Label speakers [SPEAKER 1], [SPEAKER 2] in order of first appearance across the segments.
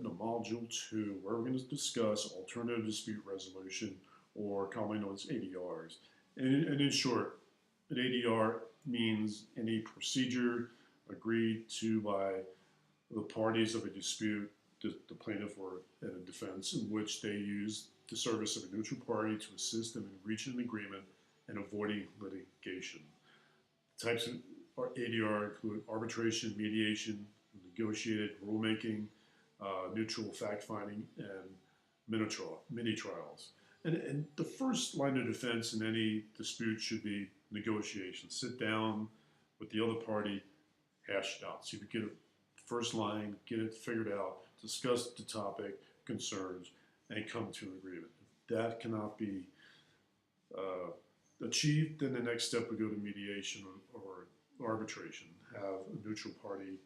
[SPEAKER 1] in Module 2, where we're going to discuss alternative dispute resolution, or commonly known as ADRs. And in short, an ADR means any procedure agreed to by the parties of a dispute, the plaintiff or a defense, in which they use the service of a neutral party to assist them in reaching an agreement and avoiding litigation. Types of ADR include arbitration, mediation, negotiated rulemaking, neutral fact-finding, and mini trials. And the first line of defense in any dispute should be negotiation. Sit down with the other party, hash it out. So you get a first line, get it figured out, discuss the topic, concerns, and come to an agreement. If that cannot be achieved, then the next step would go to mediation or arbitration. Have a neutral party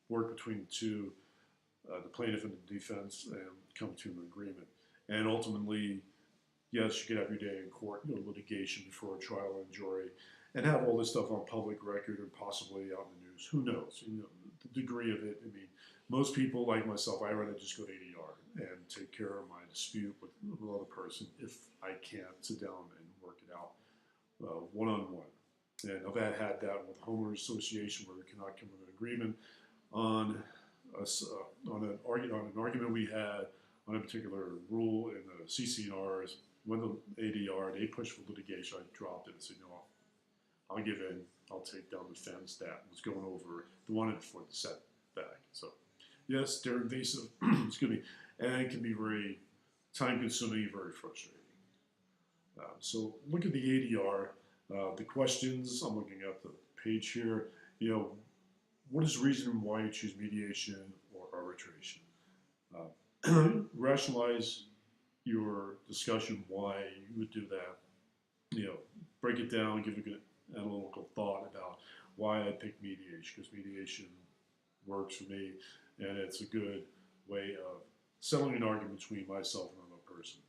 [SPEAKER 1] work between the two, the plaintiff and the defense, and come to an agreement. And ultimately, yes, you could have your day in court, litigation before a trial and jury, and have all this stuff on public record and possibly out in the news. Who knows? The degree of it. I mean, most people like myself, I rather just go to ADR and take care of my dispute with another person if I can't sit down and work it out one-on-one. And I've had that with homeowners association where we cannot come to an agreement on an argument we had on a particular rule in the CC&Rs. When the ADR, they pushed for litigation, I dropped it and said, no, I'll give in. I'll take down the fence that was going over the one for the setback. So, yes, they're invasive, excuse me, and it can be very time-consuming, very frustrating. So, look at the ADR. The questions, I'm looking at the page here, what is the reason why you choose mediation or arbitration? Rationalize your discussion why you would do that. Break it down, give a good analytical thought about why I picked mediation, because mediation works for me, and it's a good way of settling an argument between myself and another person.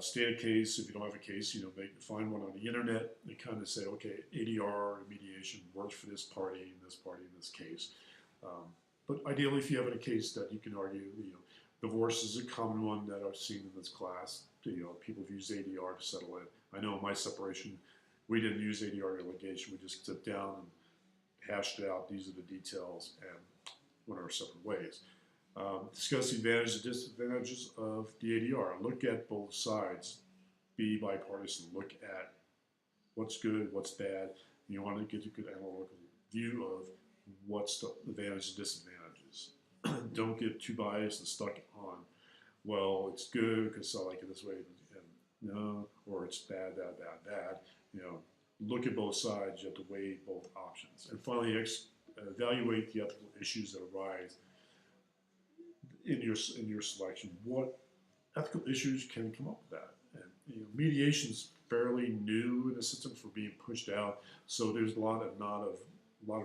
[SPEAKER 1] State a case. If you don't have a case, find one on the internet and kind of say, okay, ADR and mediation works for this party and this party in this case. But ideally, if you have a case that you can argue, divorce is a common one that I've seen in this class. People have used ADR to settle it. I know in my separation, we didn't use ADR litigation. We just sat down and hashed it out. These are the details, and went our separate ways. Discuss the advantages and disadvantages of the ADR. Look at both sides. Be bipartisan. Look at what's good, what's bad. You want to get a good analytical view of what's the advantages and disadvantages. Don't get too biased and stuck on, well, it's good because I like it this way, and no, or it's bad. Look at both sides. You have to weigh both options. And finally, evaluate the ethical issues that arise in your selection. What ethical issues can come up with that? And mediation is fairly new in the system for being pushed out, so there's a lot of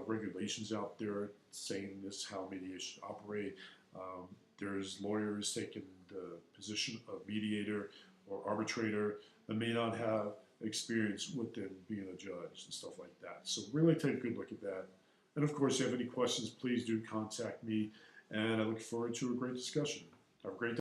[SPEAKER 1] regulations out there saying this is how mediation operate. There's lawyers taking the position of mediator or arbitrator that may not have experience within being a judge and stuff like that. So really take a good look at that. And of course, if you have any questions, please do contact me. And I look forward to a great discussion. Have a great day.